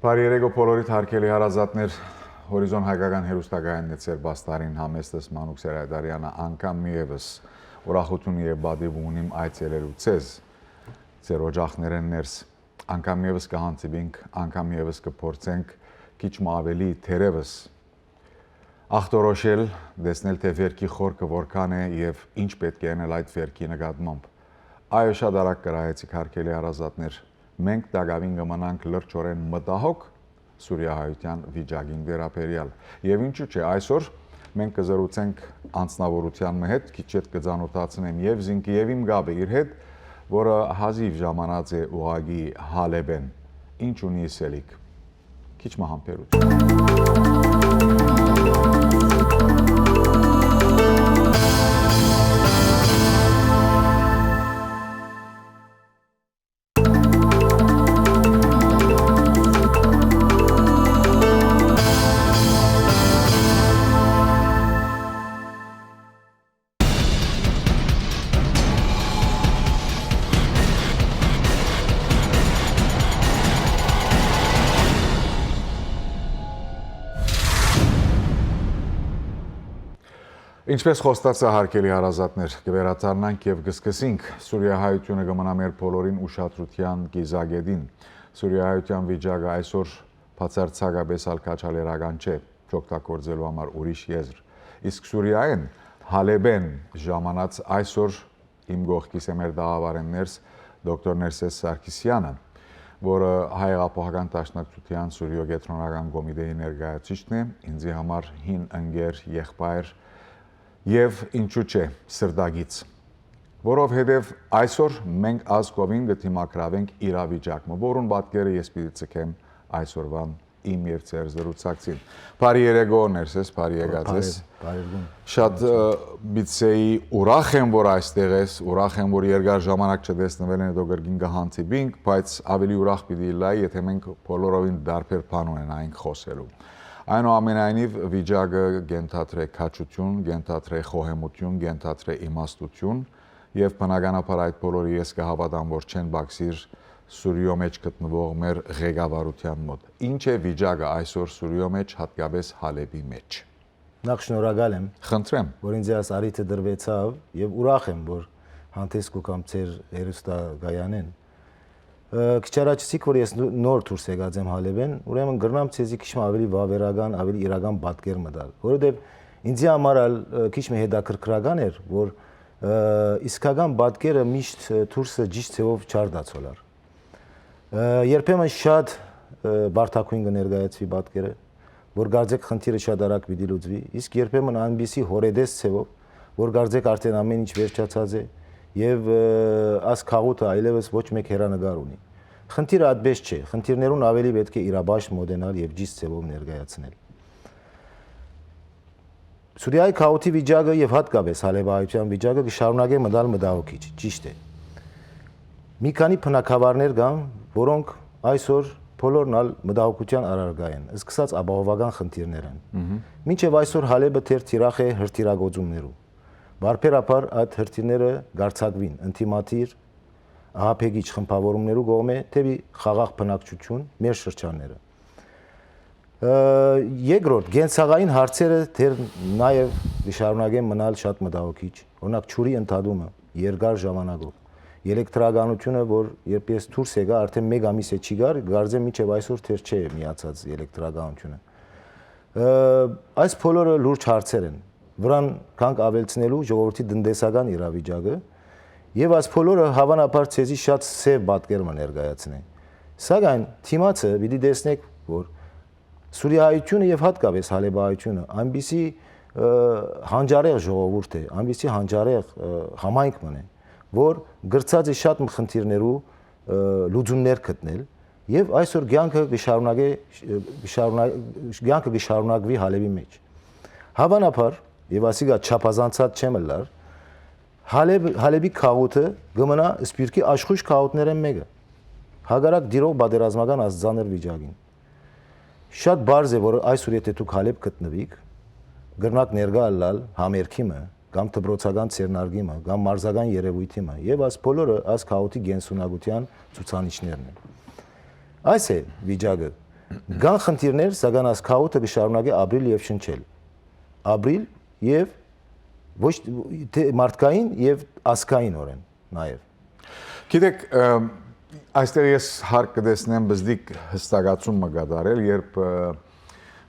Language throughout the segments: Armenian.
Բարի բոլորիդ հարգելի հարազատներ, Հորիզոն հայկական հեռուստակայանն է ծեր բաստարին համեստս Մանուկ Սերայդարյանը անգամ միևս ուրախություն եւ բադիվ ունիմ այցելելու ցեզ ծեր օջախներեն ներս անգամ միևս կհանդիպենք, անգամ միևս կփորձենք քիչ ավելի թերևս ախտորոշել, դեսնել թե վերքի խորքը որքան է եւ ինչ պետք է անել այդ վերքի նկատմամբ։ Այո, շատ արագ կրահեցիք հարգելի հարազատներ, մենք դակավին կմնանք լրջորեն մտահոգ Սուրիահայության վիճակին վերաբերյալ։ Եվ ինչու՞ չէ, այսօր մենք կզրուցենք անձնավորության հետ, քիչ հետ կծանոթացնեմ եւ Զինկի եւ իմ գաբը իր հետ, որը հազիվ ժամանած է ուղագի Հալեբեն։ Ինչ ունի ասելիք։ Քիչ համբերություն։ Ինչպես խոստացա հարգելի հարազատներ, կվերադառնանք եւ կսկսենք Սուրիահայությունը կմնա մեր բոլորին ուշադրության գիզագետին։ Սուրիահայության վիճակը այսօր բացարձակապես ալկաչալերական չէ, չօգտագործելու համար ուրիշ եզր։ Իսկ Սուրիայեն Հալեբեն ժամանած այսօր իմ գողքիս է մեր դահավարեններս դոկտոր Ներսես Սարգսյանը, որը հայ-ապահովական դաշնակցության Սուրիո կենտրոնական կոմիտեի ներկայացուցիչն է, ինձի համար հին ընկեր, եղբայր Եվ ինչու՞ չէ սրտագից, որովհետև այսօր մենք ազգովին կդիմակրավենք իրավիճակը, որուն պատկերը ես պիտի ցկեմ այսօրվան իմ եւ ձեր զրուցակցին։ Բարի երեկո Ներսես, բարի եկած ես։ Շատ բիցեի ուրախ եմ, որ այստեղ ես, ուրախ եմ, որ երկար ժամանակ չտեսնվել են, հետո կրկին կհանդիպենք, բայց ավելի ուրախ պիտի լայի, եթե մենք բոլորովին դարբեր բան ունենայինք խոսելու։ Այնուամենայնիվ վիճակը գենթաթրե քաչություն, գենթաթրե խոհեմություն, գենթաթրե իմաստություն եւ բնականաբար այդ բոլորը ես կհավատամ, որ չեն բացիր Սուրիո մեջ գտնվող մեր ղեկավարության մոտ։ Ինչ է վիճակը այսօր Սուրիո մեջ, հատկապես Հալեբի մեջ։ Նախ շնորհակալ եմ։ Խնդրեմ, որ ինձ այս առիթը դրվեցավ եւ ուրախ եմ, որ հանդես կգամ ձեր հերոստագայանեն։ Քիչ առաջացիք, որ ես նոր դուրս եկած եմ Հալեբեն, ուրեմն գրնամ ցեզի քիչ ավելի վավերական, ավելի իրական պատկեր մտալ, որովհետև ինձ համար քիչ մի հետաքրքրական էր, որ իսկական պատկերը միշտ դուրսը ճիշտ ցեվով չարդացոլար։ Երբեմն շատ բարդակույն կներկայացվի պատկերը, որ գարձեք խնդիրը շատ արագ պիտի լուծվի, իսկ երբեմն այնպիսի հորեդես ցեվով, որ գարձեք արդեն ամեն ինչ վերջացած է եւ աս քաղուտը այլևս ոչ մեկ հերանեկար ունի։ Խնդիրը այդպես չէ, խնդիրներուն ավելի պետք է իրաբաշտ մոդենալ եւ ճիշտ ցեվով ներկայացնել։ Սուրիայի քաղուտի վիճակը եւ հատկապես Հալեբայության վիճակը կշարունակե մտալ մտահոգիչ, ճիշտ է։ Մի քանի բնակավարներ կան, որոնք այսօր բոլորն ալ մտահոգության առարկա են, սկսած ապահովական խնդիրներ են։ Մինչեւ այսօր Հալեբը թիրախ է հրթիռագործումներով։ Բարբերաբար այդ հրթիռները գարցակվին, ինտիմատիր ահապեգիչ խմբավորումներու կողմէ թեպի խաղաղ բնակչություն մեր շրջանները։ Երկրորդ, գենցաղային հարցերը դեռ նաև կշարունակեն մնալ շատ մտահոգիչ։ Օրինակ ջուրի ընդհատումը երկար ժամանակով։ Էլեկտրականությունը, որ երբ ես դուրս եկա, արդեն 1 ամիս է չի գար, գարձեմ մինչև այսօր թեր չէ միացած էլեկտրականությունը։ Այս բոլորը լուրջ հարցեր են, վրան կանք ավելցնելու ժողովրդի տնտեսական իրավիճակը եւ այս բոլորը հավանաբար ցեզի շատ սև պատկեր մը ներկայացնեն։ Սակայն թիմացը պիտի տեսնեք, որ Սուրիայությունը եւ հատկապես Հալեբայությունը այնպիսի հանջարեղ ժողովուրդ է, այնպիսի հանջարեղ համայնք մն է, որ գրծած է շատ խնդիրներու լուծումներ գտնել եւ այսօր կյանքը կշարունակվի Հալեբի մեջ։ Հավանաբար եւ ասիկա չափազանցած չեմ լար Հալեբի քաղուտը գմնա սպիրկի աշխույժ քաղուտներեն մեկը հագարակ դիրող բادرազմական ազգանր վիճակին շատ բարձ է որ այսօր եթե դուք Հալեբ գտնվիք գրնակ ներկա լալ համերգիմը կամ դբրոցական ցերնարգիմը կամ մարզական երևույթիմը եւ այս բոլորը այս քաղուտի գենսունակության ցուցանիշներն են այս է վիճակը Կան խնդիրներ, սակայն այս քաոթը կշարունակի ապրիլ եւ շնչել։ Ապրիլ եւ ոչ թե մարդկային եւ ասկային օրեն նաեւ։ Գիտեք, այստեղ ես հարկ կտեսնեմ բզդիկ հստակացում մգադարել, երբ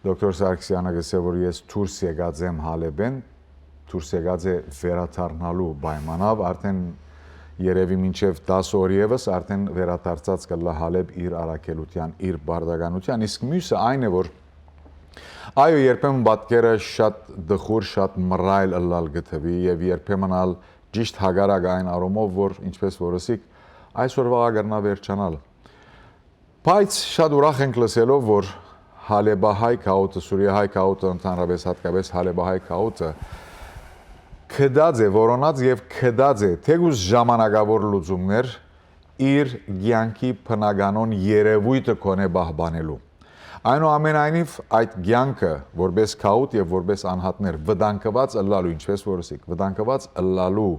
դոկտոր Սարգսյանը գսե, որ ես դուրս եկած եմ Հալեբեն, դուրս եկած է վերադառնալու պայմանով, արդեն երևի մինչև 10 օր եւս արդեն վերադարձած կլա Հալեբ իր առաքելության, իր բարդականության, իսկ մյուսը այն է, որ այո, երբեմն պատկերը շատ դխուր, շատ մռայլ ըլլալ գտվի եւ երբեմն ալ ճիշտ հագարակ այն առումով, որ ինչպես որսիկ այսօրվա ագարնա վերջանալ։ Բայց շատ ուրախ ենք լսելով, որ Հալեբահայ քաոթը, Սուրիահայ քաոթը, ընդհանրապես հատկապես Հալեբահայ քաոթը քդած է, որոնած եւ քդած է թեգուս ժամանակավոր լուծումներ իր ցանկի բնականon երևույթը կոնե բահբանելու։ Այնուամենայնիվ այդ ցանկը որպես քաոթ եւ որպես անհատներ վտանգված ըլլալու, ինչպես որսիկ, վտանգված ըլլալու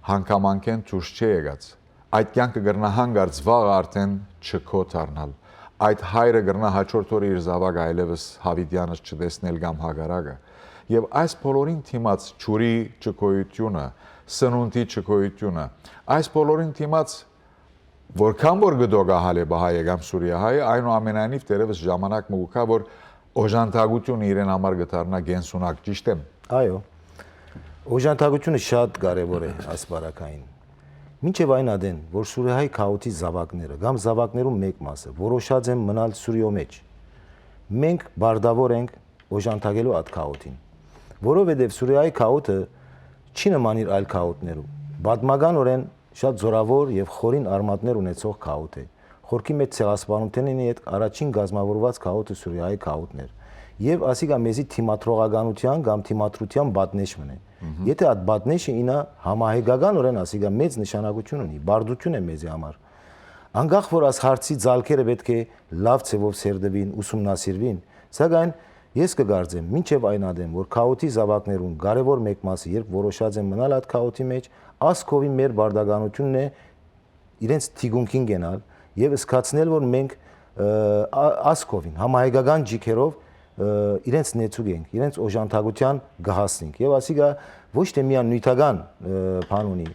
հանգամանքեն ցույց չի եկած։ Այդ ցանկը գրնա հանգարց վաղ արդեն չկոթառնալ։ Այդ հայրը գրնա հաջորդ օրը իր զավակը այլևս հավիտյանս չտեսնել կամ հագարակը։ Եվ այս բոլորին թիմած ճուրի չկոյությունը, սնունդի չկոյությունը, այս բոլորին թիմած որքան որ գդոգա Հալեբահայը կամ Սուրիահայը, այնուամենայնիվ դերևս ժամանակ մուկա, որ օժանդակությունը իրեն համար գտարնա գենսունակ, ճիշտ եմ։ Այո։ Օժանդակությունը շատ կարևոր է ասպարակային։ Մինչև այն ադեն, որ Սուրիահայ քաոթի զավակները կամ զավակներում մեկ մասը որոշած են մնալ Սուրիո մեջ։ Մենք բարդավոր ենք օժանդակելու այդ քաոթին, որովհետև Սուրիահայ քաոթը չի նման իր այլ քաոթներու։ Պատմականորեն շատ զորավոր եւ խորին արմատներ ունեցող քաոթ է։ Խորքի մեջ ցեղասպանությունների հետ առաջին գազམ་ավորված քաոթը Սուրիահայ քաոթն էր։ Եվ ասիկա մեզի թիմատրողականության կամ թիմատրության պատնեշն է։ Եթե այդ պատնեշը ինա համահեգականորեն ասիկա մեծ նշանակություն ունի, բարդություն է մեզի համար։ Անկախ որ այս հարցի ցալքերը պետք է լավ ցևով սերդվին, ուսումնասիրվին, սակայն ես կգարձեմ, մինչև այն ադեմ, որ քաոթի զավակներուն կարևոր մեկ մասը երբ որոշած են մնալ այդ քաոթի մեջ, ասկովի մեր բարդականությունն է իրենց թիգունքին գնալ եւ սկացնել, որ մենք ասկովին համահեգական ջիքերով իրենց նեցուկ ենք, իրենց օժանդակության գահասնենք եւ ասիկա ոչ թե միան նյութական բան ունի,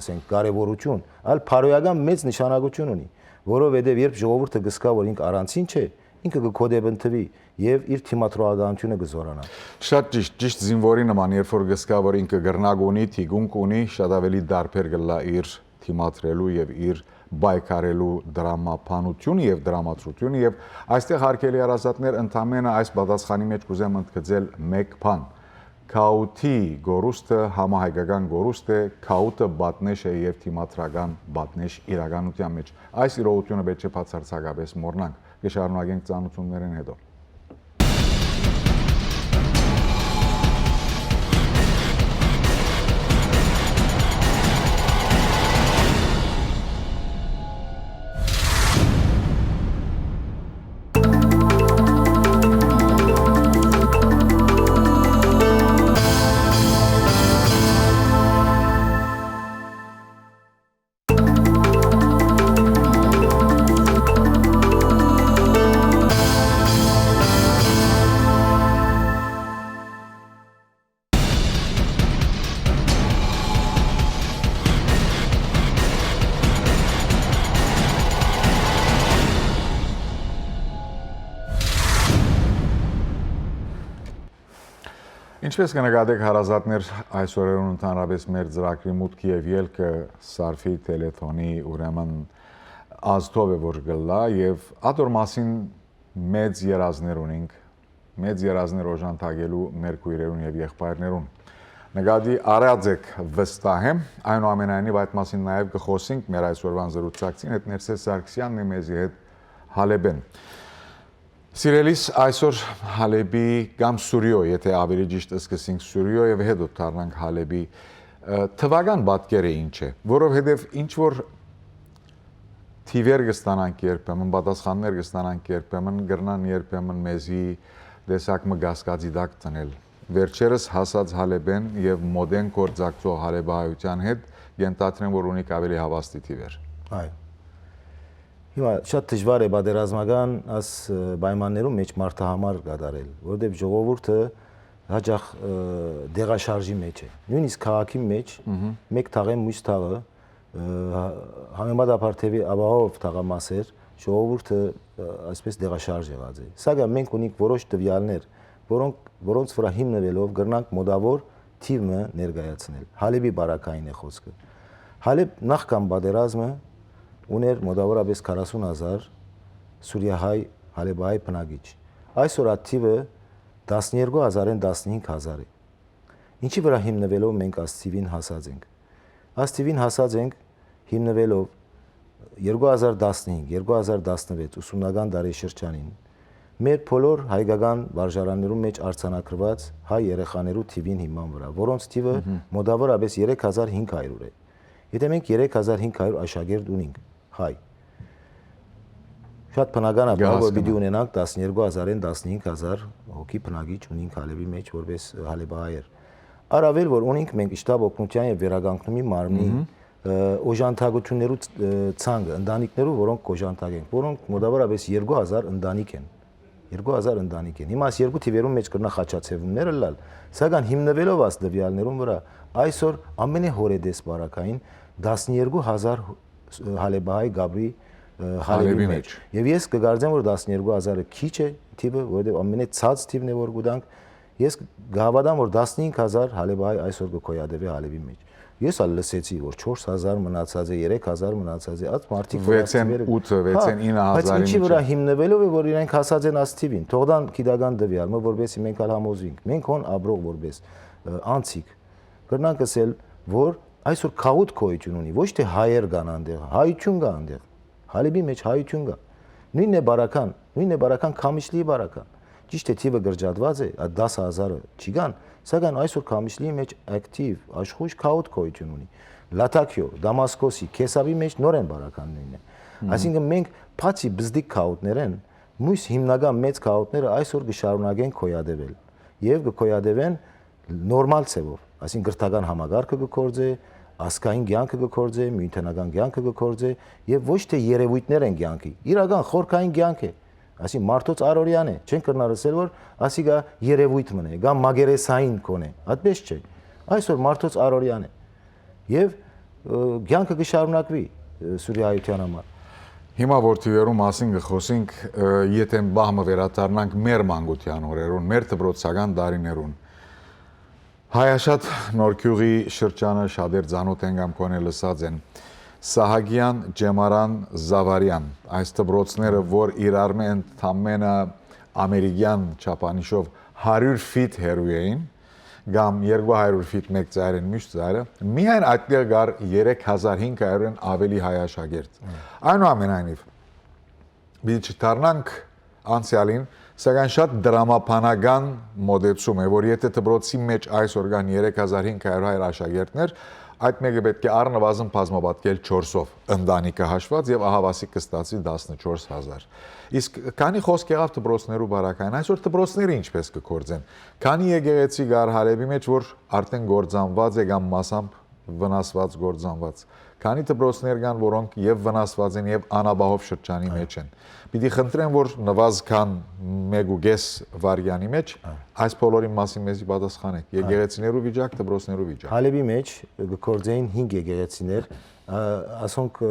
ասենք կարևորություն, այլ փարոյական մեծ նշանակություն ունի, որովհետեւ երբ ժողովուրդը գսկա, որ ինք առանցին չէ, ինքը կկոդեբնթվի եւ իր թիմատրողականությունը կզորանա։ Շատ ճիշտ զինվորի նման, երբ որ գսկա, որ ինքը գրնակ ունի, թիգունք ունի, շատ ավելի դարբեր գլա իր թիմատրելու եւ իր բայկարելու դրամապանությունը եւ դրամատրությունը եւ այստեղ հարկելի հարազատներ ընդամենը այս պատասխանի մեջ կուզեմ ընդգծել մեկ բան։ Քաոթի գորուստը համահայկական գորուստ է, քաոթը բատնեշ է եւ թիմատրական բատնեշ իրականության մեջ։ Այս իրողությունը պետք է բացարձակապես մոռնանք։ Կշարունակենք ծանոթություններին հետո։ Ինչպես կնկատեք հարազատներ, այս օրերուն ընդհանրապես մեր ծրագրի մուտքի եւ ելքը Սարֆի տելեֆոնի ուրեմն ազդով է որ գլա եւ ադոր մասին մեծ երազներ ունենք, մեծ երազներ օժանդակելու մեր քույրերուն եւ եղբայրներուն։ Նկատի արածեք վստահ եմ, այնուամենայնիվ այդ մասին նաեւ կխոսենք մեր այսօրվան զրուցակցին հետ Ներսես Սարգսյանն է մեզի հետ Հալեբեն։ Սիրելիս, այսօր Հալեբի կամ Սուրիո, եթե ավելի ճիշտ սկսենք Սուրիո եւ հետո դառնանք Հալեբի թվական պատկերը ինչ է, որովհետեւ ինչ որ թիվեր կստանանք երբեմն, պատասխաններ կստանանք երբեմն, գրնան երբեմն մեզի դեսակ մգասկածի դակ տնել։ Վերջերս հասած Հալեբեն եւ մոդեն կորձակցող Հալեբահայության հետ ենթադրեմ, որ ունի ավելի հավաստի թիվեր։ Այո։ Հիմա շատ դժվար է բادرազմական աս պայմաններում մեջ մարդահամար կատարել, որովհետև ժողովուրդը հաճախ դեղաշարժի մեջ է։ Նույնիսկ քաղաքի մեջ մեկ թաղեմ մյուս թաղը համեմատաբար թեպի ապահով թաղամասեր ժողովուրդը այսպես դեղաշարժ եղած է։ Սակայն մենք ունենք որոշ տվյալներ, որոնց վրա հիմնվելով կրնանք մոտավոր թիվը ներկայացնել։ Հալեբի բարակային է խոսքը։ Հալեբ նախքան պատերազմը ուներ մոտավորապես 40,000 սուրիահայ հալեբահայ բնակիչ։ Այսօր այդ թիվը 12,000-ին 15,000 է։ Ինչի վրա հիմնվելով մենք այս թիվին հասած ենք։ Այս թիվին հասած ենք հիմնվելով 2015-2016 ուսումնական դարի շրջանին մեր բոլոր հայկական վարժարաններում մեջ արձանագրված հայ երեխաներու թիվին հիման վրա, որոնց թիվը մոտավորապես 3500 է։ Եթե մենք 3500 աշակերտ ունենք հայ, շատ բնական է, որ պիտի ունենանք 12,000-ին 15,000 հոգի բնակիչ ունենք Հալեբի մեջ որպես հալեբահայեր։ Առավել որ ունենք մենք շտաբ օգնության եւ վերականգնումի մարմնի օժանդակություններու ցանկը, ընտանիքներու, որոնք կօժանդակ են, որոնք մոտավորապես 2000 ընտանիք են։ 2000 ընտանիք են։ Հիմա այս երկու թիվերում մեջ կրնա խաչացևումները լալ, սակայն հիմնվելով այս տվյալներում վրա այսօր ամենահորեդես բարակային 12,000 հալեբահայ գաբրի Հալեբի մեջ։ Եվ ես կգարձեմ, որ 12,000-ը քիչ է թիվը, որովհետև ամենացած թիվն է որ գուտանք։ Ես կհավատամ, որ 15,000 հալեբահայ այսօր կգոյատևի Հալեբի մեջ։ Ես ալ լսեցի, որ 4,000 մնացած է, 3,000 մնացած է, այդ մարդիկ 6,800-9,000-ի բայց ինչի վրա հիմնվելով է, որ իրենք հասած են այս թիվին։ Թողդան գիտական դվյալ, որովհետեւ մենք ալ համոզվենք։ Մենք հոն աբրող որպես անցիկ կրնանք ասել, որ այսօր քաուտ գոյություն ունի, ոչ թե հայեր կան այնտեղ, հայություն կա այնտեղ։ Հալեբի մեջ հայություն կա։ Նույնն է բարական Քամիշլիի բարական։ Ճիշտ է թիվը գրջատված է, այդ 10,000-ը չի կան, սակայն այսօր Քամիշլիի մեջ ակտիվ աշխույժ քաուտ գոյություն ունի։ Լաթաքիո, Դամասկոսի, Քեսավի մեջ նորեն բարական նույնն է։ Այսինքն մենք բացի բզդիկ քաուտներեն, մյուս հիմնական մեծ քաուտները այսօր կշարունակեն գոյատևել եւ կգոյատևեն նորմալ ցևով, այսինքն գրթական համագարկը կգործե, ասկային կյանքը կգործե, միութենական կյանքը կգործե եւ ոչ թե երևույթներ են կյանքի, իրական խորքային կյանք է, այսինքն մարդոց առօրյան է, չեն կրնալ ասել որ ասիկա երևույթ մնե, կամ մագերեսային կոնե, այդպես չէ, այսօր մարդոց առօրյան է եւ կյանքը կշարունակվի սուրիայության համար։ Հիմա որ թիվերու մասին կխոսենք, եթե բահմը վերադառնանք մեր մանկության օրերուն, մեր դպրոցական տարիներուն, Հայաշատ Նորքյուղի շրջանը շատեր ծանոթ են կամ կոնե լսած են Սահագյան, Ջեմարան, Զավարյան, այս դպրոցները, որ իրար են թամենը ամերիկյան չափանիշով 100 ֆիտ հեռու էին, կամ 200 ֆիտ մեկ ծայր են միշտ ծայրը, միայն այդտեղ գար 3500-ն ավելի հայաշագերտ։ Այնուամենայնիվ, պիտի չդառնանք անցյալին, սակայն շատ դրամապանական մոդեցում է, որ եթե դպրոցի մեջ այսօր կան 3500 հայ աշակերտներ, այդ մեկը պետք է առնվազն բազմապատկել 4-ով ընտանիքը հաշված եւ ահավասիկ կստացի 14,000։ Իսկ քանի խոսք եղավ դպրոցներու բարակային, այսօր դպրոցները ինչպես կգործեն։ Քանի եկեղեցի գար Հալեբի մեջ, որ արդեն գործանված է կամ մասամբ վնասված գործանված։ Քանի դպրոցներ կան, որոնք եւ վնասված են եւ անաբահով շրջանի մեջ են։ Պիտի խնդրեմ, որ նվազքան 1.5 վարյանի մեջ այս բոլորի մասին մեզի պատասխանեք։ Եկեղեցիներու վիճակ, դպրոցներու վիճակ։ Հալեբի մեջ գործեին 5 եկեղեցիներ, ասոնք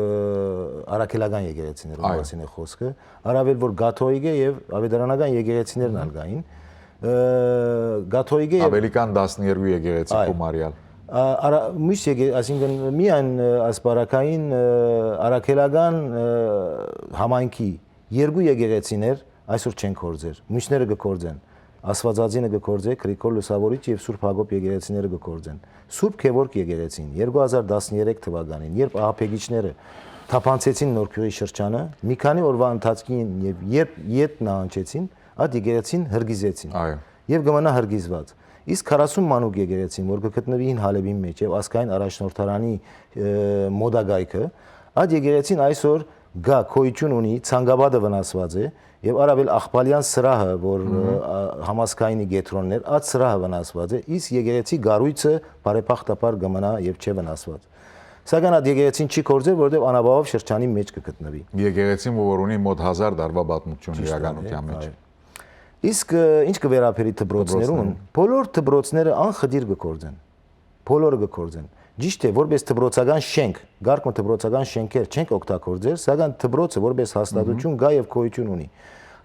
արաքելական եկեղեցիներու մասին է խոսքը, առավել որ գաթողիկ է եւ ավետարանական եկեղեցիներն ալ գային։ Գաթողիկը ավելի կան 12 եկեղեցի գումարյալ։ Միշտ այսինքն միայն ասպարակային արաքելական համայնքի երկու եկեղեցիներ այսօր չեն կորձեր, մյուսները կկորձեն, Աստվածածինը կկորձե, Գրիգոր Լուսավորիչ եւ Սուրբ Հակոբ եկեղեցիները կկորձեն։ Սուրբ Գևորգ եկեղեցին 2013 թվականին, երբ ահապեգիչները թափանցեցին Նորքյուղի շրջանը, մի քանի օրվա ընթացքին եւ երբ ետ նահանջեցին, այդ եկեղեցին հրգիզեցին։ Եվ կմնա հրգիզված։ Իսկ 40 մանուկ եկեղեցին, որ կգտնվի Հալեբի մեջ եւ ասկային առաջնորդարանի մոդագայքը, այդ եկեղեցին այսօր գա քոյություն ունի, ցանգաբադը վնասված է եւ առավել աղբալյան սրահը, որ համասկայինի գետրոններ, այդ սրահը վնասված է, իսկ եկեղեցի գառույցը բարեփոխտապար կմնա եւ չէ վնասված։ Սակայն այդ եկեղեցին չի կորձեր, որովհետև անաբավով շրջանի մեջ կգտնվի։ Եկեղեցին որ ունի մոտ 1000 տարվա պատմություն իրականության մեջ։ Իսկ ինչ կվերապերի դպրոցներուն, բոլոր դպրոցները անխդիր կկորձեն։ Բոլորը կկորձեն։ Ճիշտ է, որպես դպրոցական շենք, գարկը դպրոցական շենքեր չենք օգտագործել, սակայն դպրոցը որպես հաստատություն գա եւ գոյություն ունի։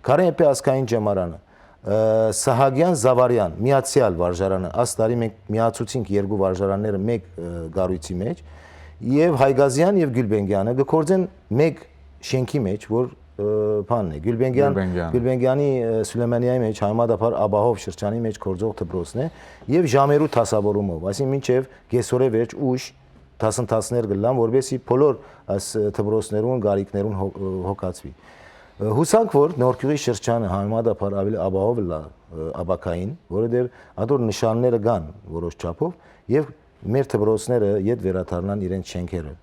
Քարենպե ասկային ջամարանը, Սահագյան Զավարյան, միացյալ վարժարանը, աստարի մենք միացուցինք երկու վարժարանները մեկ գառույցի մեջ, եւ Հայգազյան եւ Գյուլբենգյանը կկորձեն մեկ շենքի մեջ, որ բանն է Գյուլբենգյանի Սուլեյմանիայի մեջ համադապար Աբահով շրջանի մեջ կորձող դպրոցն է եւ ժամերու դասավորումով, այսինքն մինչեւ գեսորե վերջ ուշ դասընթացներ գլան, որովհետեւ բոլոր այս դպրոցներուն գարիկներուն հոգացվի։ Հուսանք որ Նորքյուղի շրջանը համադապար ավելի Աբահով լա աբակային, որովհետեւ ադոր նշանները կան որոշ չափով եւ մեր դպրոցները իդ վերադառնան իրենց շենքերը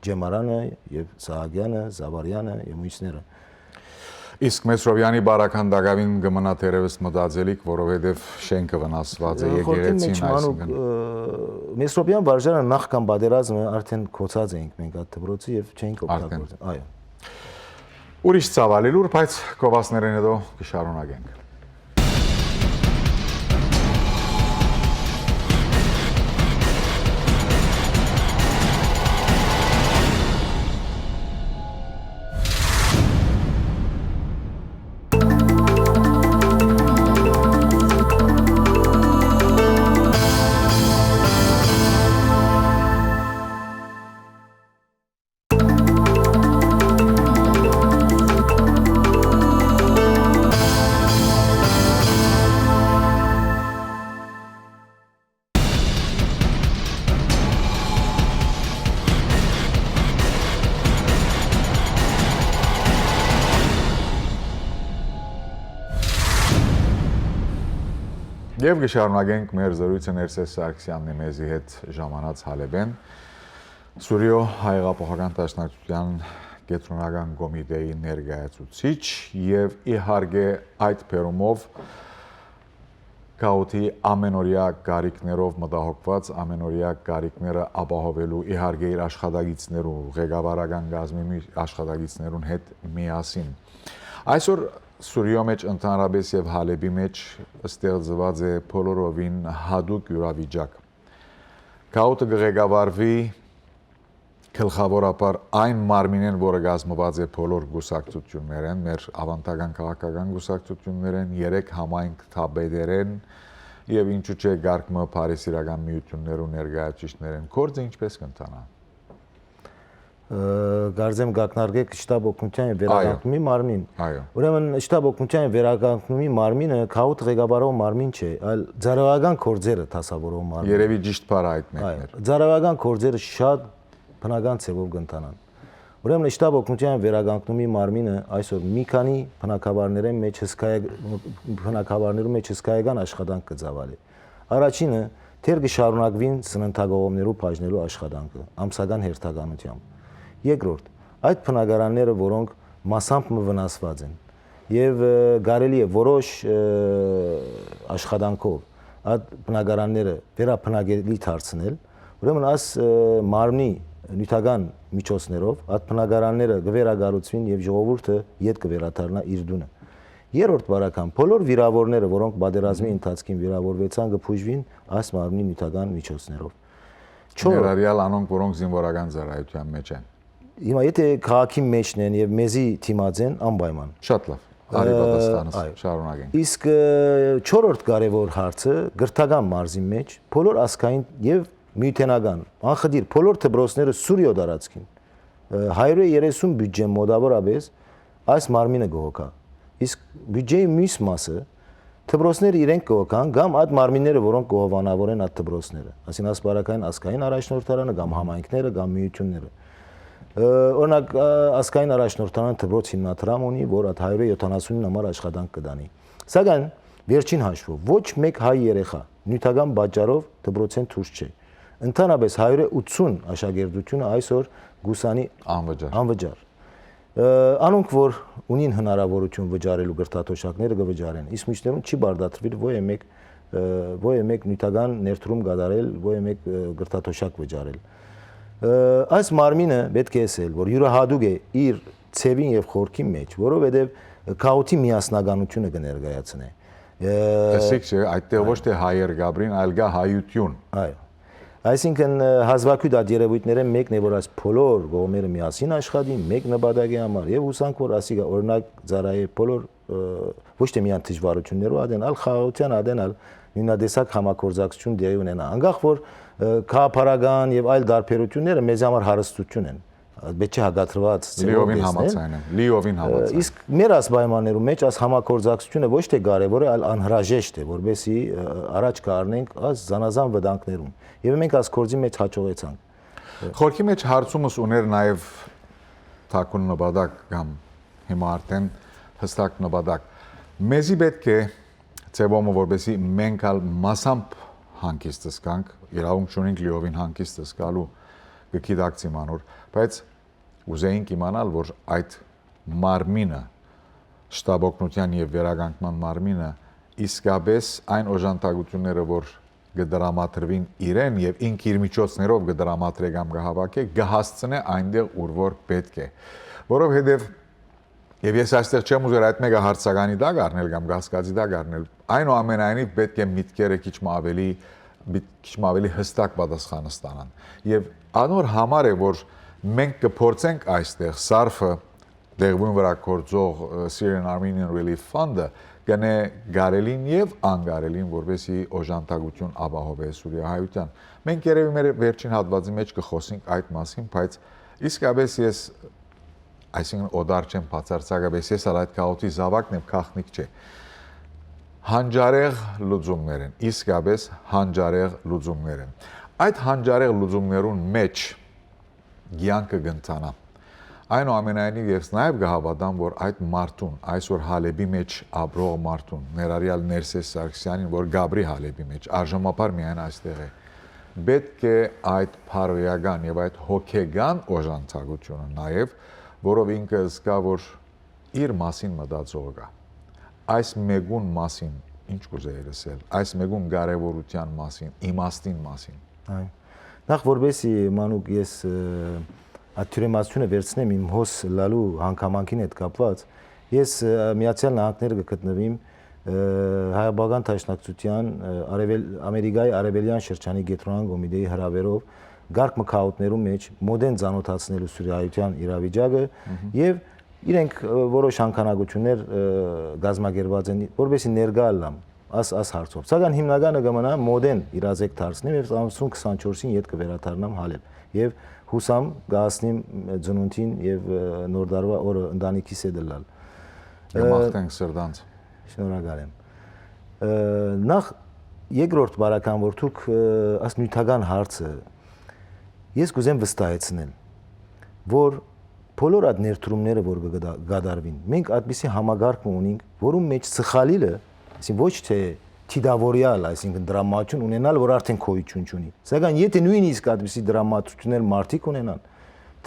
Ջեմարանը եւ Սահագյանը, Զավարյանը եւ մյուսները։ Իսկ Մեսրոպյանի բարական դակավին կմնա թերևս մտածելիք, որովհետեւ շենքը վնասված է եկեղեցին, այսինքն Մեսրոպյան վարժարանը նախքան պատերազմը արդեն կոչած էինք մենք այդ դպրոցը եւ չենք օգտագործել։ Այո։ Ուրիշ ցավալի լուր, բայց կովասներեն հետո կշարունակենք։ Եվ կշարունակենք մեր զրույցը Ներսես Սարգսյանն է մեզի հետ ժամանած Հալեբեն, Սուրիո Հայեղափոխական Դաշնակցության կենտրոնական կոմիտեի ներկայացուցիչ եւ իհարկե այդ բերումով Կաուտի ամենօրյա գարիկներով մտահոգված ամենօրյա գարիկները ապահովելու իհարկե իր աշխատագիցներու ղեկավարական գազմի աշխատագիցներուն հետ միասին։ Այսօր Սուրիո մեջ ընդհանրապես եւ Հալեբի մեջ ստեղծված է բոլորովին հadoop յուրավիճակ։ Կաուտը ղեկավարվի գլխավորապես այն մարմինեն, որը կազմված է բոլոր գուսակցություններեն, մեր ավանդական քաղաքական գուսակցություններեն, 3 համայնք թաբեդերեն եւ ինչու՞ չէ գարկմը Փարիսիրական միություններու ներկայացուցիչներեն։ Գործը ինչպես կընթանա։ Գարձեմ գակնարկեք շտաբ օգնության եւ վերականգնումի մարմին։ Այո։ Ուրեմն շտաբ օգնության եւ վերականգնումի մարմինը քաուտ ղեկավարող մարմին չէ, այլ ծառայական կորձերը դասավորող մարմին։ Երևի ճիշտ բառը այդ մեկն էր։ Ծառայական կորձերը շատ բնական ցևով կընթանան։ Ուրեմն շտաբ օգնության եւ վերականգնումի մարմինը այսօր մի քանի բնակավարներում մեջ հսկայական աշխատանք կծավալի։ Առաջինը թեր կշարունակվին սննդագողումներու բաժնելու աշխատանքը ամսական հերթականությամբ։ Երկրորդ, այդ բնակարանները, որոնք մասամբ վնասված են եւ կարելի է որոշ աշխատանքով այդ բնակարանները վերաբնակելի դարձնել, ուրեմն այս մարմնի նյութական միջոցներով այդ բնակարանները կվերագառուցվին եւ ժողովուրդը իդ կվերադառնա իր դունը։ Երրորդ բարական, բոլոր վիրավորները, որոնք պատերազմի ընթացքին վիրավորվեցան, կփուժվին այս մարմնի նյութական միջոցներով։ Ներառյալ անոնք, որոնք զինվորական ծառայության մեջ են։ Հիմա եթե քաղաքի մեջն են եւ մեզի թիմած են անպայման։ Շատ լավ։ Արի պատասխանս շարունակենք։ Իսկ 4-րդ կարևոր հարցը գրթական մարզի մեջ բոլոր ասկային եւ միութենական անխդիր բոլոր դպրոցները Սուրիո դարածքին 130 բյուջե մոտավորապես այս մարմինը գողոքա։ Իսկ բյուջեի մյուս մասը դպրոցները իրենք գողոքան կամ այդ մարմինները, որոնք գողովանավորեն այդ դպրոցները, այսինքն ասպարակային ասկային առաջնորդարանը կամ համայնքները կամ միությունները։ Օրինակ ասկային առաջնորդարանը դպրոց հիմնադրամ ունի, որ այդ 170-ին համար աշխատանք կդանի։ Սակայն վերջին հաշվով ոչ մեկ հայ երեխա նյութական պատճառով դպրոցեն դուրս չէ։ Ընդհանրապես 180 աշակերտությունը այսօր գուսանի անվճար։ Անոնք որ ունին հնարավորություն վճարելու գրթաթոշակները կվճարեն, իսկ մյուսներուն չի բարդացվի ոչ մեկ նյութական ներդրում կատարել, ոչ մեկ գրթաթոշակ վճարել։ այս մարմինը պետք է ասել, որ յուրահատուկ է իր ցևին եւ խորքի մեջ, որովհետեւ քաոթի միասնականությունը կներկայացնի։ Ասեք չէ, այդտեղ ոչ թե հայեր գաբրին, այլ գա հայություն։ Այո։ Այսինքն հազվագյուտ այդ երևույթները մեկն է, որ այս բոլոր կողմերը միասին աշխատին մեկ նպատակի համար եւ հուսանք, որ ասիկա օրինակ ծառայի բոլոր ոչ թե միայն դժվարություններով ադեն, այլ խաղաղության ադեն, այլ նույնադեսակ համագործակցություն դեպի ունենա։ Անկախ որ քաղաքական եւ այլ դարբերությունները մեզ համար հարստություն են։ Պետք է հագատրված Լիովին համաձայն եմ, լիովին համաձայն։ Իսկ մեր այս պայմաններում մեջ այս համագործակցությունը ոչ թե կարևոր է, այլ անհրաժեշտ է, որովհետեւ առաջ կառնենք այս զանազան վտանգներում։ Եվ մենք այս կորձի մեջ հաջողեցանք։ Խորքի մեջ հարցումս ուներ նաև թակուն նպատակ կամ հիմա արդեն հստակ նպատակ։ Մեզի պետք է ծեվոմը որպեսի մենք ալ մասամբ հանգիստ զգանք, իրավունք ունենք լիովին հանգիստ զգալու գիտակցի մանոր, բայց ուզեինք իմանալ, որ այդ մարմինը շտաբօգնության եւ վերականգնման մարմինը իսկապես այն օժանդակությունները, որ կդրամատրվին իրեն եւ ինք իր միջոցներով կդրամատրե կամ կհավաքե, կհասցնե այնտեղ ուր որ պետք է, որովհետեւ եւ ես այստեղ չեմ ուզեր այդ մեկը հարցականի դա գարնել կամ գասկածի դա գարնել, այնուամենայնիվ պետք է միտքերը քիչ ավելի հստակ պատասխան ստանան եւ անոր համար է որ մենք կփորձենք այստեղ սարֆը դեղույն վրա կորձող Syrian Armenian Relief Fund-ը գնե գարելին եւ անգարելին որովհետեւ օժանդակություն ապահովի Սուրիահայության։ Մենք երևի մեր վերջին հատվածի մեջ կխոսենք այդ մասին, բայց իսկապես ես այսինքն օդար չեմ բացարձակապես ես այդ քաոթի զավակն եմ, քախնիկ չէ։ Հանջարեղ լուծումներ են, իսկապես հանջարեղ լուծումներ են։ Այդ հանջարեղ լուծումներուն մեջ գյանքը կընթանա։ Այնուամենայնիվ ես նաև կհավատամ, որ այդ մարդուն, այսօր Հալեբի մեջ ապրող մարդուն, ներառյալ Ներսես Սարգսյանին, որ Գաբրի Հալեբի մեջ արժանապար միայն այստեղ է, պետք է այդ փարոյական եւ այդ հոգեգան օժանդակությունը նաև, որով ինքը զգա, որ իր մասին մտածող կա։ Այս մեկուն մասին ինչ կուզեի լսել, այս մեկուն կարևորության մասին, իմաստին մասին։ Այո։ Նախ որբեսի մանուկ ես աթյուրեմացությունը վերցնեմ իմ հոս լալու հանգամանքին հետ կապված, ես Միացյալ Նահանգները կգտնվիմ հայաբական դաշնակցության Ամերիկայի արևելյան շրջանի գետրոնական կոմիտեի հրավերով գարկ մքաուտներում մեջ մոդեն ծանոթացնելու Սուրիայության իրավիճակը եւ իրենք որոշ հանքանակություններ գազագերված են, որովհետեւ ներկա լամ այս հարցով։ Սակայն հիմնականը կմնա մոդեն իրազեկ դարձնեմ եւ ամսուն 24-ին ետ կվերադառնամ Հալեբ եւ հուսամ գասնիմ ծնունդին եւ նոր դարվա օրը ընտանիքիս հետ լալ։ Մաղթենք սրտանց։ Շնորհակալ եմ։ Նախ երկրորդ բարական որ դուք աս նյութական հարցը ես կուզեմ վստահեցնել, որ բոլոր այդ ներդրումները որ կգադարվին, մենք այդպիսի համագարկ ունենք, որում մեջ սխալիլը, այսինքն ոչ թե թիդավորյալ, այսինքն դրամատություն ունենալ, որ արդեն քոյություն չունի։ Սակայն եթե նույնիսկ այդպիսի դրամատություններ մարդիկ ունենան,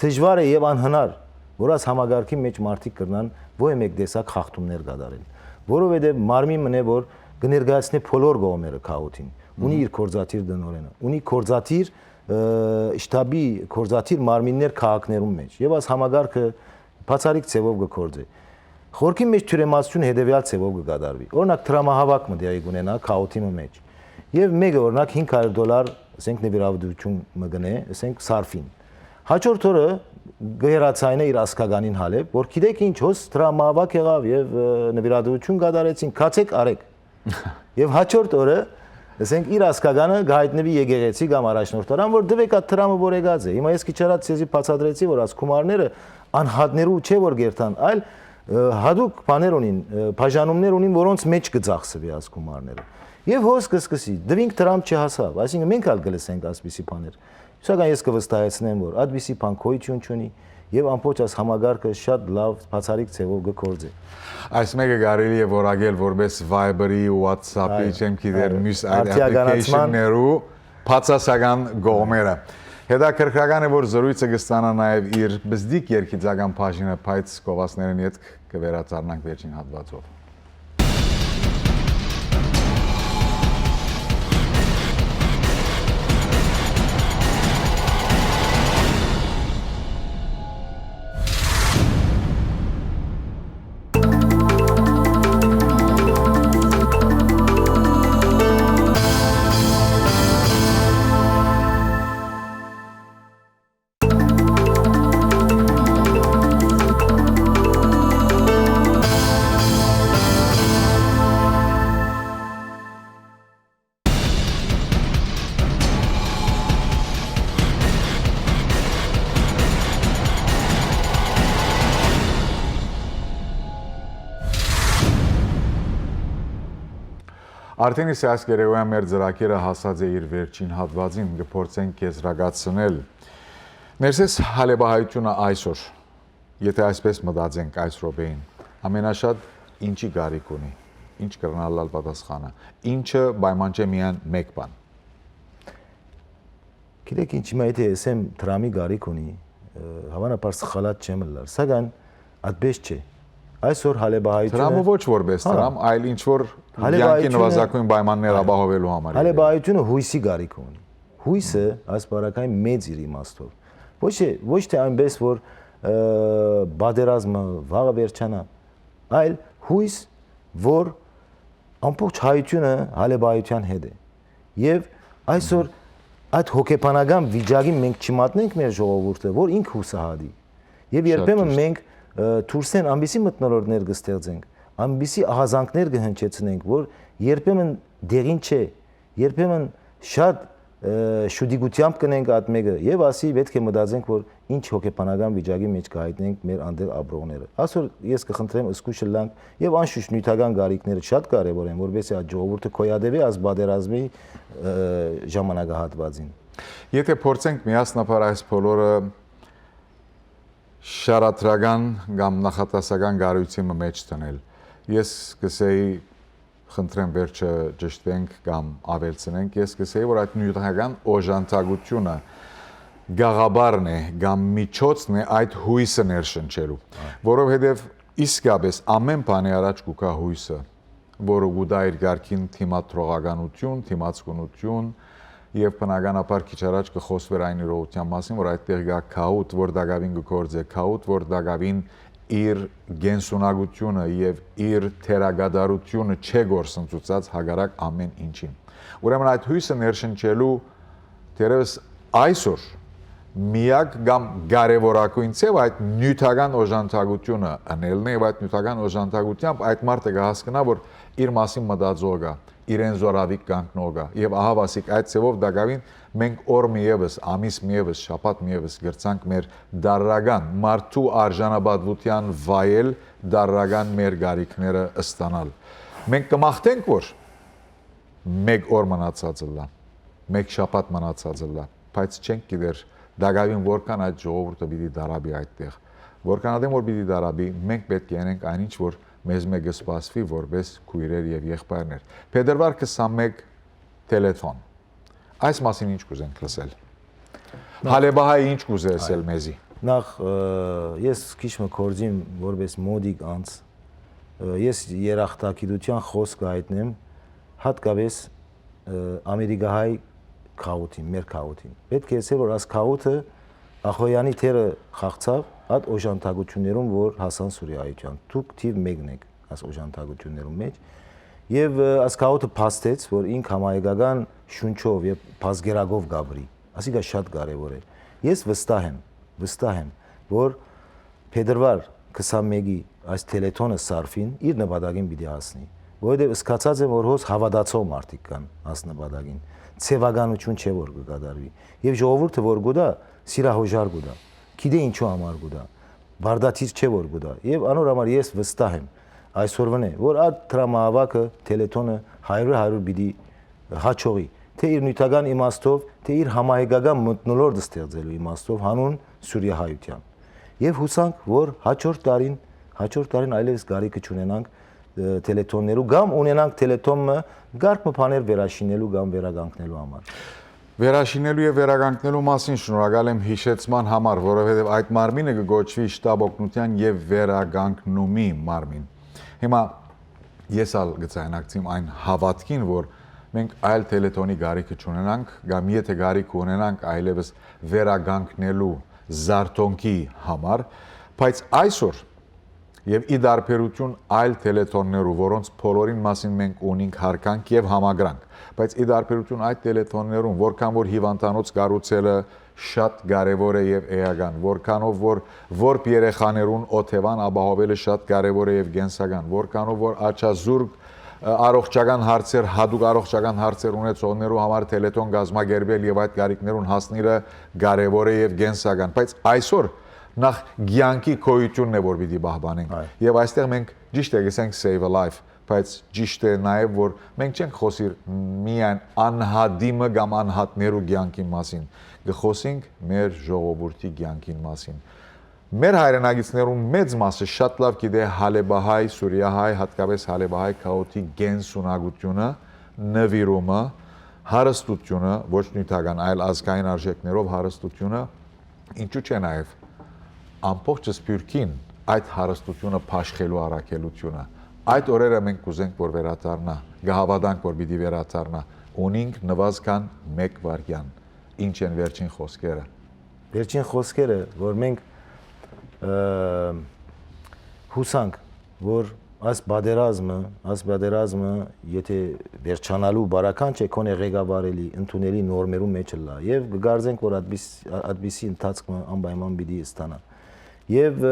դժվար է եւ անհնար, որ այս համագարքի մեջ մարդիկ կրնան ոչ մեկ տեսակ խախտումներ կատարել, որովհետեւ մարմին մնե որ կներկայացնի բոլոր կողմերը քաոթին, ունի իր կորզաթիր դնորենը, ունի կորզաթիր շտաբի կորզաթիր մարմիններ քաղաքներում մեջ եւ այս համագարքը բացառիկ ցևով կկործի։ Խորքի մեջ թյուրեմացությունը հետեւյալ ցևով կկատարվի։ Օրինակ դրամահավաք մտիայի կունենա քաոթի մեջ։ Եվ մեկը օրինակ $500 ասենք նվիրավորություն մգնե, ասենք սարֆին։ Հաջորդ օրը գերացայինը իր ասկագանին Հալեբ, որ գիտեք ինչ հոս դրամահավաք եղավ եւ նվիրավորություն կատարեցին, քացեք արեք։ Եվ հաջորդ օրը ասենք իր ասկագանը գայտնվի եկեղեցի կամ առաջնորդարան, որ դվեք այդ դրամը որ եկած է։ Հիմա ես քիչ առաջ ցեզի բացատրեցի, որ ասկումարները անհատներու չէ որ գերտան, այլ հadouk բաներ ունին, բաժանումներ ունին, որոնց մեջ կծախսվի ասկումարները։ Եվ հոս կսկսի, դվինք դրամ չհասավ, այսինքն մենք ալ գլսենք ասպիսի բաներ։ Սակայն ես կվստահեցնեմ, որ այդպիսի բան քոյություն չունի եւ ամբողջ այս համագարկը շատ լավ բացառիկ ձևով կկործի։ Այս մեկը կարելի է որակել որպես Viber-ի, WhatsApp-ի, չեմ գիտեր, մյուս application-ներու բացասական գոմերը։ Հետաքրքրական է որ զրույցը կստանա նաև իր բզդիկ երկիծական բաժինը, բայց կովասներն հետ կվերադառնանք վերջին հատվածով։ Արդեն իսկ այս գերեոյան մեր ծրագիրը հասած է իր վերջին հատվածին, կփորձենք եզրակացնել։ Ներսես հալեբահայությունը այսօր, եթե այսպես մտածենք այս րոպեին, ամենաշատ ինչի կարիք ունի, ինչ կրնալալ պատասխանը, ինչը պայման չէ միայն մեկ բան։ Գիտեք ինչ, հիմա եթե ասեմ դրամի կարիք ունի, հավանաբար սխալած չեմ լալ, սակայն այդպես չէ։ Այսօր հալեբահայությունը Դրամը ոչ որպես դրամ, այլ ինչ որ յանքի նվազագույն պայմաններ ապահովելու համար։ Հալեբահայությունը հույսի կարիք ունի։ Հույսը ասպարակային մեծ իր իմաստով։ Ոչ թե այնպես որ բادرազմը վաղը վերջանա, այլ հույս, որ ամբողջ հայությունը հալեբահայության հետ է։ Եվ այսօր այդ հոգեբանական վիճակին մենք չմատնենք մեր ժողովուրդը, որ ինք հուսահատի։ Եվ երբեմն մենք թուրսեն ամբիսի մտնոլորտներ կստեղծենք, ամբիսի ահազանգներ կհնչեցնենք, որ երբեմն դեղին չէ, երբեմն շատ շուտիկությամբ կնենք այդ մեկը եւ ասի պետք է մտածենք, որ ինչ հոգեբանական վիճակի մեջ կհայտնենք մեր անդեր ապրողները։ Այսօր ես կխնդրեմ ըսկուշը լանք եւ անշուշտ նյութական գարիքները շատ կարեւոր են, որովհետեւ այդ ժողովուրդը կոյադեվի այս բادرազմի ժամանակահատվածին։ Եթե փորձենք միասնապար այս բոլորը շարադրական կամ նախատեսական գարույցի մեջ տնել, ես կսեի խնդրեմ վերջը ճշտենք կամ ավելցնենք, ես կսեի, որ այդ նյութական օժանդակությունը գաղաբարն է կամ միջոցն է այդ հույսը ներշնչելու, որովհետև իսկապես ամեն բանի առաջ կուկա հույսը, որը գուտա իր գարքին թիմադրողականություն, թիմացկունություն եւ բնականաբար քիչ առաջ կխոսվեր այն իրողության մասին, որ այդտեղ գա քաուտ, որ դակավին գործե քաուտ, որ դակավին իր գենսունակությունը եւ իր թերագադարությունը չէ գործընծուցած հագարակ ամեն ինչին։ Ուրեմն այդ հույսը ներշնչելու դերևս այսօր միակ կամ կարևորագույն ցեւ այդ նյութական օժանդակությունը անելն է եւ այդ նյութական օժանդակությամբ այդ մարդը կհասկանա, որ իր մասին մտածող է, իրեն զորավիկ կանգնող է եւ ահա վասիկ այդ ցեվով դակավին մենք օր միևս, ամիս միևս, շաբաթ միևս գրցանք մեր դարրական մարդու արժանապատվության վայել դարրական մեր գարիքները ստանալ։ Մենք կմաղթենք, որ մեկ օր մնացած լա, մեկ շաբաթ մնացած լա, բայց չենք գիտեր դակավին որքան այդ ժողովուրդը պիտի դարաբի այդտեղ։ Որքան ադեմ որ պիտի դարաբի, մենք պետք է անենք այնինչ որ մեզ մեկը սպասվի որպես քույրեր եւ եղբայրներ։ Փետրվար 21 տելեֆոն։ Այս մասին ինչ կուզենք լսել։ Հալեբահայի ինչ կուզեսել մեզի։ Նախ ես քիչ մկորձիմ որպես մոդիկ անց ես երախտագիտության խոսք հայտնեմ հատկապես ամերիկահայ քաուտին, մեր քաուտին։ Պետք է ասել որ այս քաուտը Ախոյանի թերը խաղցավ այդ օժանդակություններում, որ հասան Սուրիայության։ Դուք թիվ 1-ն եք այս օժանդակություններում մեջ եւ այս քաուտը փաստեց, որ ինք համայնական շունչով եւ բազգերագով գաբրի։ Ասիկա շատ կարեւոր է։ Ես վստահ եմ, որ փետրվար 21-ի այս տելեթոնը սարֆին իր նպատակին պիտի հասնի, որովհետեւ սկացած եմ որ հոս հավատացող մարդիկ կան այս նպատակին։ Ցեվականություն չէ որ կկատարվի։ Եվ ժողովուրդը որ գուտա, սիրահոժար գուտա։ Գիտե ինչու համար գուտա։ Բարդացից չէ որ գուտա։ Եվ անոր համար ես վստահ եմ այսօրվան է, որ այդ դրամահավաքը տելեթոնը 100 պիտի հաջողի, թե իր նյութական իմաստով, թե իր համահայկական մթնոլորտը ստեղծելու իմաստով հանուն Սուրիահայության։ Եվ հուսանք, որ հաջորդ տարին այլևս գարիքը չունենանք տելեթոններու կամ ունենանք տելեթոնը գարկ բաներ վերաշինելու կամ վերականգնելու համար։ Վերաշինելու եւ վերականգնելու մասին շնորհակալ եմ հիշեցման համար, որովհետեւ այդ մարմինը կգոչվի շտաբ օգնության եւ վերականգնումի մարմին։ Հիմա ես ալ գծայնակցիմ այն հավատքին, որ մենք այլ տելեթոնի գարիքը չունենանք, կամ եթե գարիք ունենանք այլևս վերականգնելու զարթոնքի համար, բայց այսօր եւ ի դարբերություն այլ տելեթոններու, որոնց բոլորին մասին մենք ունենք հարկանք եւ համագրանք, բայց ի դարբերություն այդ տելեթոններուն, որքան որ հիվանդանոց կառուցելը շատ կարեւոր է եւ էական, որքանով որ երեխաներուն օթևան ապահովելը շատ կարեւոր է եւ գենսական, որքանով որ աչազուրկ առողջական հարցեր, հadoop առողջական հարցեր ունեցողներու համար տելեթոն գազմագերբել եւ այդ գարիկներուն հասնելը կարեւոր է եւ գենսական, բայց այսօր նախ գյանքի քոյությունն է որ պիտի պահպանենք եւ այստեղ մենք ճիշտ է գսենք save a life բայց ճիշտ է նաև որ մենք չենք խոսիր միայն անհադիմը կամ անհատներու կյանքի մասին, գխոսենք մեր ժողովրդի կյանքին մասին։ Մեր հայրենագիտներուն մեծ մասը շատ լավ գիտե հալեբահայ, սուրիահայ, հատկապես հալեբահայ քաոթի գենսունակությունը, նվիրումը, հարստությունը, ոչ նյութական, այլ ազգային արժեքներով հարստությունը, ինչու՞ չէ նաև ամբողջ սփյուռքին այդ հարստությունը փաշխելու առաքելությունը։ Այդ օրերը մենք կուզենք որ վերադառնա, գահավատանք որ պիտի վերադառնա, ունենք նվազքան 1 վայրկյան։ Ինչ են վերջին խոսքերը։ Վերջին խոսքերը, որ մենք հուսանք, որ այս բادرազմը, եթե վերջանալու բարական չէ, կոնե ղեկավարելի, ընդունելի նորմերու մեջ լա, եւ կգարձենք, որ այդպիսի ընթացքը անպայման պիտի ստանա։ Եվ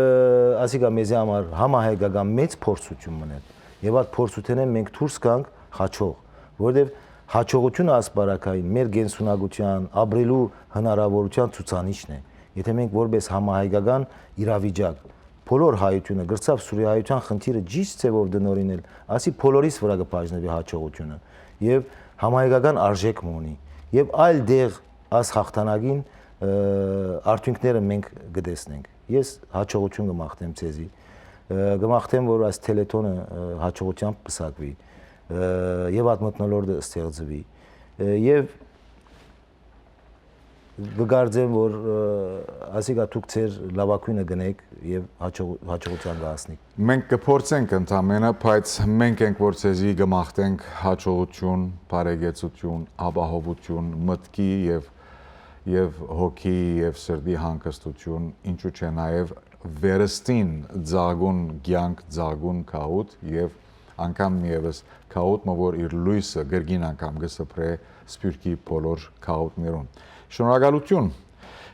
ասիկա մեզի համար համահայկական մեծ փորձություն մնել, եւ այդ փորձությունեն մենք դուրս գանք հաջող, որովհետեւ հաջողությունը ասպարակային մեր գենսունակության, ապրելու հնարավորության ցուցանիշն է։ Եթե մենք որպես համահայկական իրավիճակ բոլոր հայությունը գրծավ սուրիայության խնդիրը ճիշտ ձևով դնորինել, ասի բոլորիս վրա կբաժնվի հաջողությունը եւ համահայկական արժեք ունի եւ այլ դեղ աս հաղթանակին արդյունքները մենք կտեսնենք։ Ես հաջողություն կմաղթեմ ցեզի, կմաղթեմ որ այս տելետոնը հաջողությամբ պսակվի եւ ատմտնոլորտը ստեղծվի եւ կգարձեմ որ ասիկա դուք ձեր լավակույնը գնեք եւ հաջողության կհասնեք։ Մենք կփորձենք ընդամենը, բայց մենք ենք որ ցեզի կմաղթենք հաջողություն, բարեկեցություն, ապահովություն, մտքի եւ հոգի եւ սրտի հանգստություն, ինչու՞ չէ նաեւ վերստին ձագուն կյանք, ձագուն քաոտ եւ անգամ միևս քաոտը որ իր լույսը գրգին անգամ կսփռե սփյուռքի բոլոր քաոտներուն։ Շնորհակալություն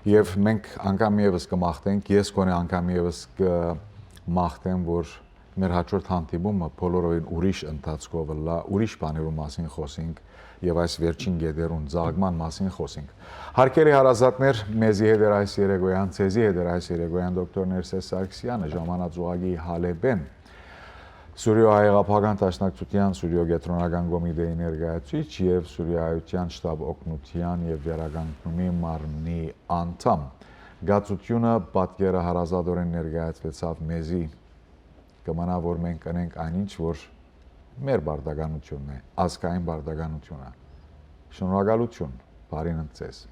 եւ մենք անգամ եւս կմաղթենք, ես կոնե անգամ եւս կմաղթեմ, որ մեր հաջորդ հանդիպումը բոլորովին ուրիշ ընթացքով լա, ուրիշ բաներու մասին խոսենք եւ այս վերջին գեդերուն զարգման մասին խոսենք։ Հարկելի հարազատներ, մեզի հետ էր այս երեկոյան, ցեզի հետ էր այս երեկոյան դոկտոր Ներսես Սարգսյանը, ժամանածուղագի Հալեբեն, Սուրիո-հայկական դաշնակցության Սուրիո գետրոնական կոմիտեի ներկայացուցիչ եւ Սուրիայության շտաբ օգնության եւ վերականգնումի մարմնի անդամ։ Գացությունը պատկերը հարազատորեն ներկայացվեցավ մեզի, կմնա որ մենք կնենք այնինչ որ մեր բարդականությունն է, ազգային բարդականությունը։ Շնորհակալություն, բարին ընդ ձեզ։